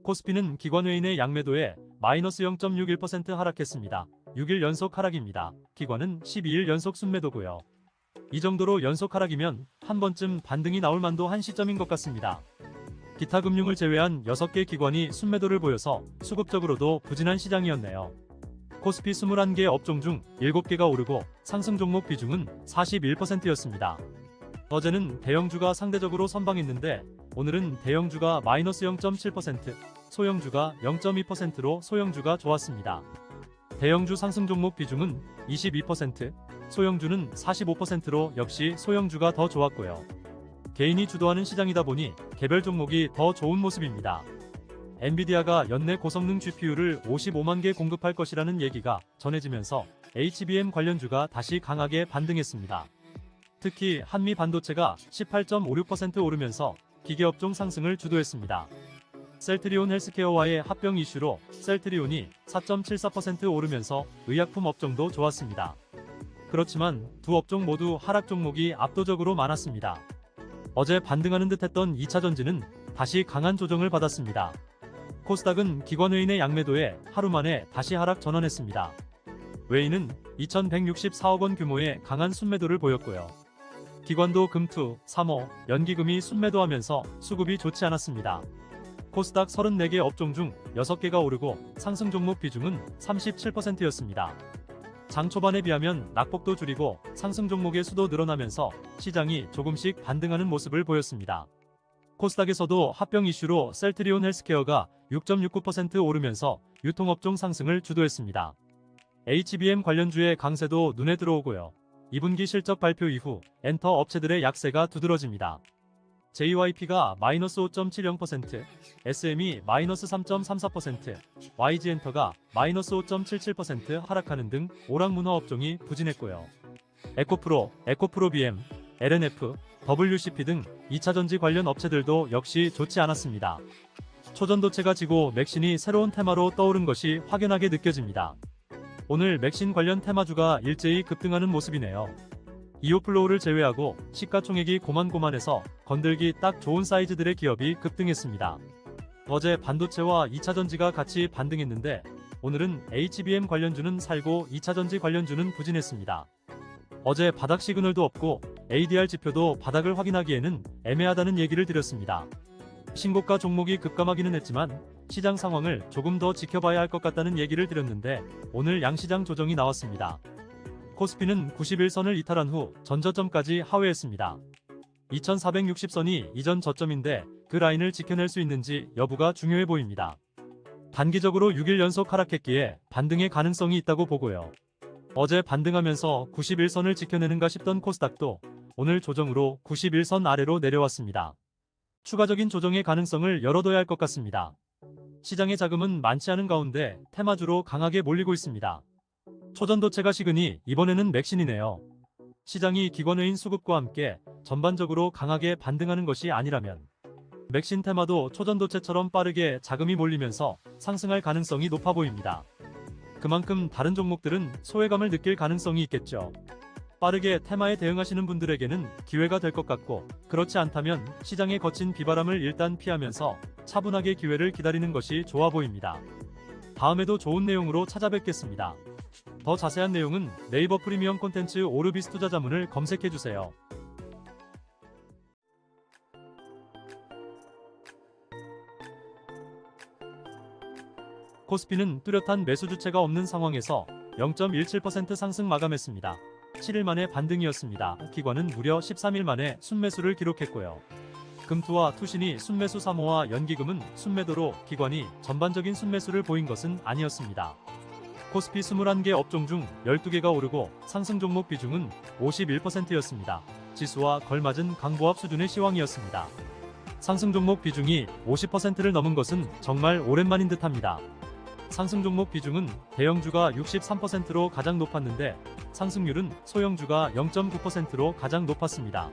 코스피는 기관외인의 양매도에 마이너스 0.61% 하락했습니다. 6일 연속 하락입니다. 기관은 12일 연속 순매도고요. 이 정도로 연속 하락이면 한 번쯤 반등이 나올 만도 한 시점인 것 같습니다. 기타 금융을 제외한 6개 기관이 순매도를 보여서 수급적으로도 부진한 시장이었네요. 코스피 21개 업종 중 7개가 오르고 상승 종목 비중은 41%였습니다. 어제는 대형주가 상대적으로 선방했는데 오늘은 대형주가 마이너스 0.7%, 소형주가 0.2%로 소형주가 좋았습니다. 대형주 상승 종목 비중은 22%, 소형주는 45%로 역시 소형주가 더 좋았고요. 개인이 주도하는 시장이다 보니 개별 종목이 더 좋은 모습입니다. 엔비디아가 연내 고성능 GPU를 55만 개 공급할 것이라는 얘기가 전해지면서 HBM 관련주가 다시 강하게 반등했습니다. 특히 한미 반도체가 18.56% 오르면서 기계업종 상승을 주도했습니다. 셀트리온 헬스케어와의 합병 이슈로 셀트리온이 4.74% 오르면서 의약품 업종도 좋았습니다. 그렇지만 두 업종 모두 하락 종목이 압도적으로 많았습니다. 어제 반등하는 듯했던 2차전지는 다시 강한 조정을 받았습니다. 코스닥은 기관외인의 양매도에 하루 만에 다시 하락 전환했습니다. 외인은 2,164억 원 규모의 강한 순매도를 보였고요. 기관도 금투, 3호, 연기금이 순매도하면서 수급이 좋지 않았습니다. 코스닥 34개 업종 중 6개가 오르고 상승 종목 비중은 37%였습니다. 장 초반에 비하면 낙폭도 줄이고 상승 종목의 수도 늘어나면서 시장이 조금씩 반등하는 모습을 보였습니다. 코스닥에서도 합병 이슈로 셀트리온 헬스케어가 6.69% 오르면서 유통업종 상승을 주도했습니다. HBM 관련주의 강세도 눈에 들어오고요. 2분기 실적 발표 이후 엔터 업체들의 약세가 두드러집니다. JYP가 마이너스 5.70%, SM이 마이너스 3.34%, YG엔터가 마이너스 5.77% 하락하는 등 오락문화 업종이 부진했고요. 에코프로 BM, LNF, WCP 등 2차전지 관련 업체들도 역시 좋지 않았습니다. 초전도체가 지고 맥신이 새로운 테마로 떠오른 것이 확연하게 느껴집니다. 오늘 맥신 관련 테마주가 일제히 급등하는 모습이네요. 이오플로우를 제외하고 시가총액이 고만고만해서 건들기 딱 좋은 사이즈들의 기업이 급등했습니다. 어제 반도체와 2차전지가 같이 반등했는데 오늘은 HBM 관련주는 살고 2차전지 관련주는 부진했습니다. 어제 바닥 시그널도 없고 ADR 지표도 바닥을 확인하기에는 애매하다는 얘기를 드렸습니다. 신고가 종목이 급감하기는 했지만 시장 상황을 조금 더 지켜봐야 할 것 같다는 얘기를 드렸는데 오늘 양시장 조정이 나왔습니다. 코스피는 91선을 이탈한 후 전저점까지 하회했습니다. 2460선이 이전 저점인데 그 라인을 지켜낼 수 있는지 여부가 중요해 보입니다. 단기적으로 6일 연속 하락했기에 반등의 가능성이 있다고 보고요. 어제 반등하면서 91선을 지켜내는가 싶던 코스닥도 오늘 조정으로 91선 아래로 내려왔습니다. 추가적인 조정의 가능성을 열어둬야 할 것 같습니다. 시장의 자금은 많지 않은 가운데 테마주로 강하게 몰리고 있습니다. 초전도체가 식으니 이번에는 맥신이네요. 시장이 기관외인 수급과 함께 전반적으로 강하게 반등하는 것이 아니라면 맥신 테마도 초전도체처럼 빠르게 자금이 몰리면서 상승할 가능성이 높아 보입니다. 그만큼 다른 종목들은 소외감을 느낄 가능성이 있겠죠. 빠르게 테마에 대응하시는 분들에게는 기회가 될 것 같고 그렇지 않다면 시장의 거친 비바람을 일단 피하면서 차분하게 기회를 기다리는 것이 좋아 보입니다. 다음에도 좋은 내용으로 찾아뵙겠습니다. 더 자세한 내용은 네이버 프리미엄 콘텐츠 오르비스 투자자문을 검색해주세요. 코스피는 뚜렷한 매수 주체가 없는 상황에서 0.17% 상승 마감했습니다. 7일 만에 반등이었습니다. 기관은 무려 13일 만에 순매수를 기록했고요. 금투와 투신이 순매수 3호와 연기금은 순매도로 기관이 전반적인 순매수를 보인 것은 아니었습니다. 코스피 21개 업종 중 12개가 오르고 상승 종목 비중은 51%였습니다. 지수와 걸맞은 강보합 수준의 시황이었습니다. 상승 종목 비중이 50%를 넘은 것은 정말 오랜만인 듯합니다. 상승 종목 비중은 대형주가 63%로 가장 높았는데 상승률은 소형주가 0.9%로 가장 높았습니다.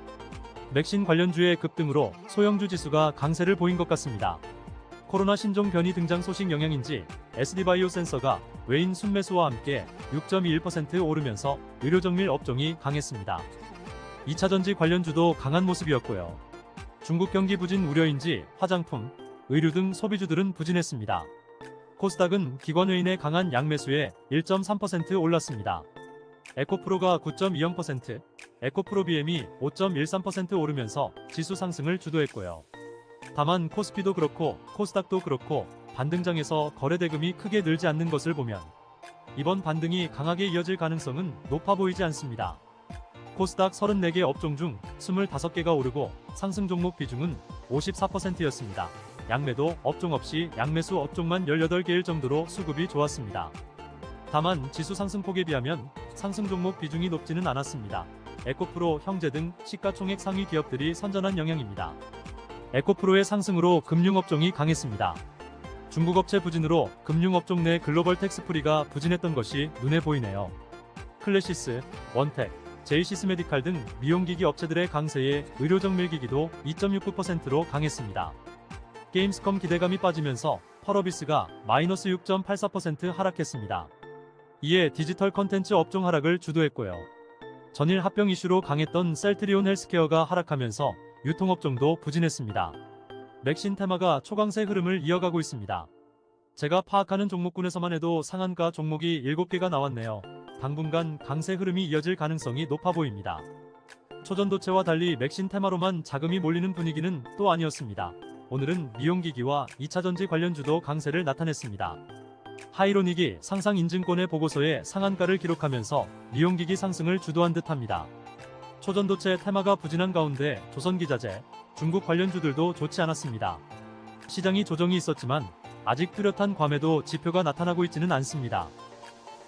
맥신 관련주의 급등으로 소형주 지수가 강세를 보인 것 같습니다. 코로나 신종 변이 등장 소식 영향인지 SD바이오 센서가 외인 순매수와 함께 6.21% 오르면서 의료정밀 업종이 강했습니다. 2차전지 관련주도 강한 모습이었고요. 중국 경기 부진 우려인지 화장품, 의류 등 소비주들은 부진했습니다. 코스닥은 기관 외인의 강한 양매수에 1.3% 올랐습니다. 에코프로가 9.20%, 에코프로 BM이 5.13% 오르면서 지수 상승을 주도했고요. 다만 코스피도 그렇고 코스닥도 그렇고 반등장에서 거래대금이 크게 늘지 않는 것을 보면 이번 반등이 강하게 이어질 가능성은 높아 보이지 않습니다. 코스닥 34개 업종 중 25개가 오르고 상승 종목 비중은 54%였습니다. 양매도 업종 없이 양매수 업종만 18개일 정도로 수급이 좋았습니다. 다만 지수 상승폭에 비하면 상승 종목 비중이 높지는 않았습니다. 에코프로, 형제 등 시가총액 상위 기업들이 선전한 영향입니다. 에코프로의 상승으로 금융업종이 강했습니다. 중국업체 부진으로 금융업종 내 글로벌 텍스프리가 부진했던 것이 눈에 보이네요. 클래시스, 원텍, 제이시스메디칼 등 미용기기 업체들의 강세에 의료정밀기기도 2.69%로 강했습니다. 게임스컴 기대감이 빠지면서 펄어비스가 마이너스 6.84% 하락했습니다. 이에 디지털 컨텐츠 업종 하락을 주도했고요. 전일 합병 이슈로 강했던 셀트리온 헬스케어가 하락하면서 유통업종도 부진했습니다. 맥신 테마가 초강세 흐름을 이어가고 있습니다. 제가 파악하는 종목군에서만 해도 상한가 종목이 7개가 나왔네요. 당분간 강세 흐름이 이어질 가능성이 높아 보입니다. 초전도체와 달리 맥신 테마로만 자금이 몰리는 분위기는 또 아니었습니다. 오늘은 미용기기와 2차전지 관련주도 강세를 나타냈습니다. 하이로닉이 상상인증권의 보고서에 상한가를 기록하면서 미용기기 상승을 주도한 듯합니다. 초전도체 테마가 부진한 가운데 조선기자재, 중국 관련주들도 좋지 않았습니다. 시장이 조정이 있었지만 아직 뚜렷한 과매도 지표가 나타나고 있지는 않습니다.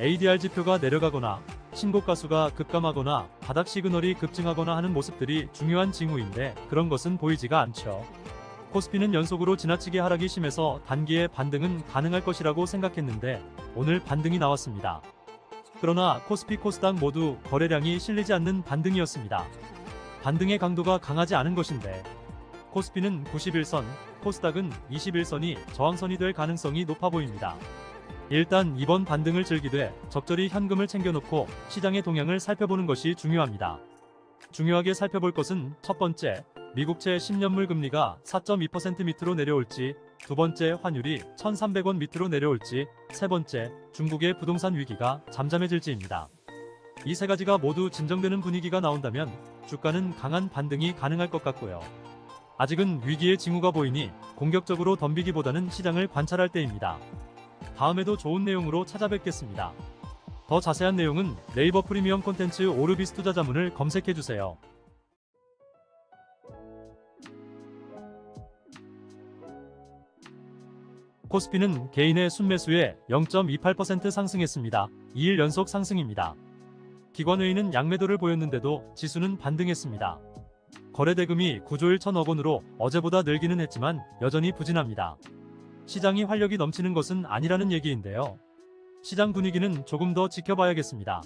ADR 지표가 내려가거나 신고가 수가 급감하거나 바닥 시그널이 급증하거나 하는 모습들이 중요한 징후인데 그런 것은 보이지가 않죠. 코스피는 연속으로 지나치게 하락이 심해서 단기의 반등은 가능할 것이라고 생각했는데 오늘 반등이 나왔습니다. 그러나 코스피 코스닥 모두 거래량이 실리지 않는 반등이었습니다. 반등의 강도가 강하지 않은 것인데 코스피는 91선, 코스닥은 21선이 저항선이 될 가능성이 높아 보입니다. 일단 이번 반등을 즐기되 적절히 현금을 챙겨놓고 시장의 동향을 살펴보는 것이 중요합니다. 중요하게 살펴볼 것은 첫 번째, 미국채 10년물 금리가 4.2% 밑으로 내려올지, 두 번째, 환율이 1,300원 밑으로 내려올지, 세 번째, 중국의 부동산 위기가 잠잠해질지입니다. 이 세 가지가 모두 진정되는 분위기가 나온다면 주가는 강한 반등이 가능할 것 같고요. 아직은 위기의 징후가 보이니 공격적으로 덤비기보다는 시장을 관찰할 때입니다. 다음에도 좋은 내용으로 찾아뵙겠습니다. 더 자세한 내용은 네이버 프리미엄 콘텐츠 오르비스 투자자문을 검색해주세요. 코스피는 개인의 순매수에 0.28% 상승했습니다. 2일 연속 상승입니다. 기관회의는 양매도를 보였는데도 지수는 반등했습니다. 거래대금이 9조 1천억 원으로 어제보다 늘기는 했지만 여전히 부진합니다. 시장이 활력이 넘치는 것은 아니라는 얘기인데요. 시장 분위기는 조금 더 지켜봐야겠습니다.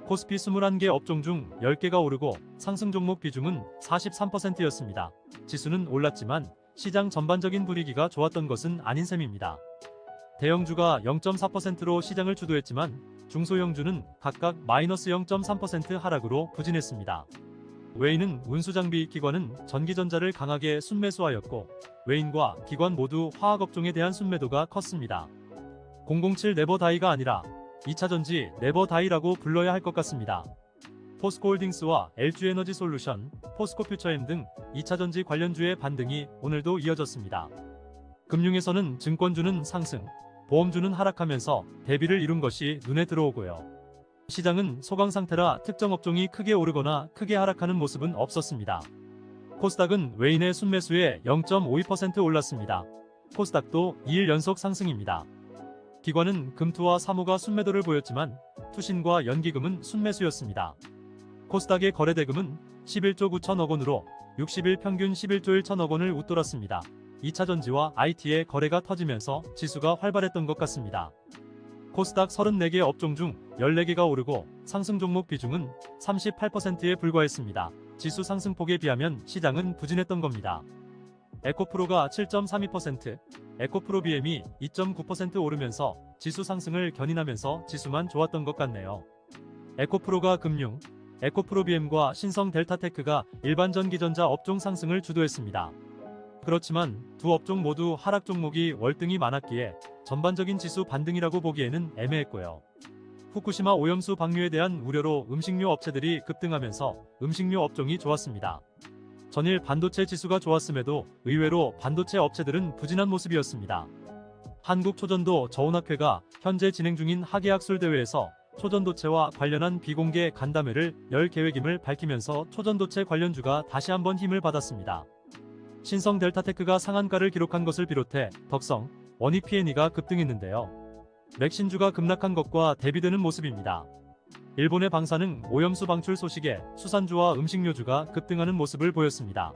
코스피 21개 업종 중 10개가 오르고 상승 종목 비중은 43%였습니다. 지수는 올랐지만 시장 전반적인 분위기가 좋았던 것은 아닌 셈입니다. 대형주가 0.4%로 시장을 주도했지만 중소형주는 각각 마이너스 0.3% 하락으로 부진했습니다. 외인은 운수장비 기관은 전기전자를 강하게 순매수하였고 외인과 기관 모두 화학업종에 대한 순매도가 컸습니다. 007 네버다이가 아니라 2차전지 네버다이라고 불러야 할 것 같습니다. 포스코홀딩스와 LG에너지솔루션, 포스코퓨처엠 등 2차전지 관련주의 반등이 오늘도 이어졌습니다. 금융에서는 증권주는 상승, 보험주는 하락하면서 대비를 이룬 것이 눈에 들어오고요. 시장은 소강 상태라 특정 업종이 크게 오르거나 크게 하락하는 모습은 없었습니다. 코스닥은 외인의 순매수에 0.52% 올랐습니다. 코스닥도 2일 연속 상승입니다. 기관은 금투와 사모가 순매도를 보였지만 투신과 연기금은 순매수였습니다. 코스닥의 거래대금은 11조 9천억 원으로 60일 평균 11조 1천억 원을 웃돌았습니다. 2차전지와 IT의 거래가 터지면서 지수가 활발했던 것 같습니다. 코스닥 34개 업종 중 14개가 오르고 상승 종목 비중은 38%에 불과했습니다. 지수 상승폭에 비하면 시장은 부진했던 겁니다. 에코프로가 7.32%, 에코프로비엠이 2.9% 오르면서 지수 상승을 견인하면서 지수만 좋았던 것 같네요. 에코프로가 금융, 에코프로비엠과 신성 델타테크가 일반 전기전자 업종 상승을 주도했습니다. 그렇지만 두 업종 모두 하락 종목이 월등히 많았기에 전반적인 지수 반등이라고 보기에는 애매했고요. 후쿠시마 오염수 방류에 대한 우려로 음식료 업체들이 급등하면서 음식료 업종이 좋았습니다. 전일 반도체 지수가 좋았음에도 의외로 반도체 업체들은 부진한 모습이었습니다. 한국초전도 저온학회가 현재 진행 중인 하계학술 대회에서 초전도체와 관련한 비공개 간담회를 열 계획임을 밝히면서 초전도체 관련주가 다시 한번 힘을 받았습니다. 신성 델타테크가 상한가를 기록한 것을 비롯해 덕성, 원익 P&E가 급등했는데요. 맥신주가 급락한 것과 대비되는 모습입니다. 일본의 방사능 오염수 방출 소식에 수산주와 음식료주가 급등하는 모습을 보였습니다.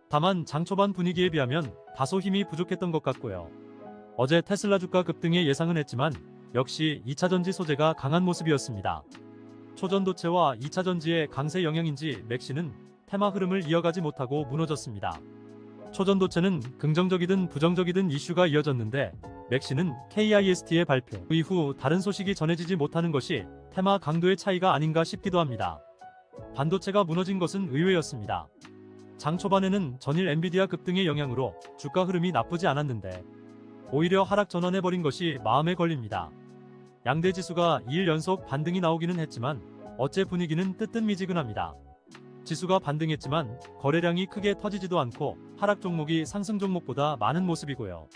다만 장 초반 분위기에 비하면 다소 힘이 부족했던 것 같고요. 어제 테슬라 주가 급등에 예상은 했지만 역시 2차전지 소재가 강한 모습이었습니다. 초전도체와 2차전지의 강세 영향인지 맥시는 테마 흐름을 이어가지 못하고 무너졌습니다. 초전도체는 긍정적이든 부정적이든 이슈가 이어졌는데 맥시는 KIST의 발표 이후 다른 소식이 전해지지 못하는 것이 테마 강도의 차이가 아닌가 싶기도 합니다. 반도체가 무너진 것은 의외였습니다. 장 초반에는 전일 엔비디아 급등의 영향으로 주가 흐름이 나쁘지 않았는데 오히려 하락 전환해버린 것이 마음에 걸립니다. 양대 지수가 2일 연속 반등이 나오기는 했지만 어째 분위기는 뜨뜻미지근합니다. 지수가 반등했지만 거래량이 크게 터지지도 않고 하락 종목이 상승 종목보다 많은 모습이고요.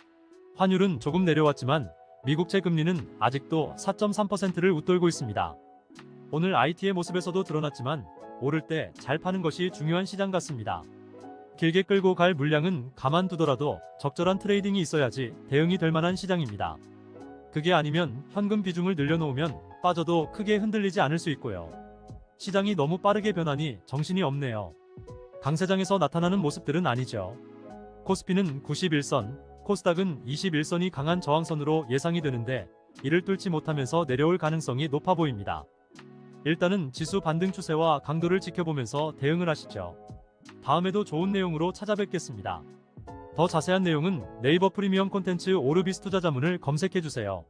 환율은 조금 내려왔지만 미국채 금리는 아직도 4.3%를 웃돌고 있습니다. 오늘 IT의 모습에서도 드러났지만 오를 때 잘 파는 것이 중요한 시장 같습니다. 길게 끌고 갈 물량은 가만두더라도 적절한 트레이딩이 있어야지 대응이 될 만한 시장입니다. 그게 아니면 현금 비중을 늘려놓으면 빠져도 크게 흔들리지 않을 수 있고요. 시장이 너무 빠르게 변하니 정신이 없네요. 강세장에서 나타나는 모습들은 아니죠. 코스피는 91선, 코스닥은 21선이 강한 저항선으로 예상이 되는데 이를 뚫지 못하면서 내려올 가능성이 높아 보입니다. 일단은 지수 반등 추세와 강도를 지켜보면서 대응을 하시죠. 다음에도 좋은 내용으로 찾아뵙겠습니다. 더 자세한 내용은 네이버 프리미엄 콘텐츠 오르비스 투자자문을 검색해주세요.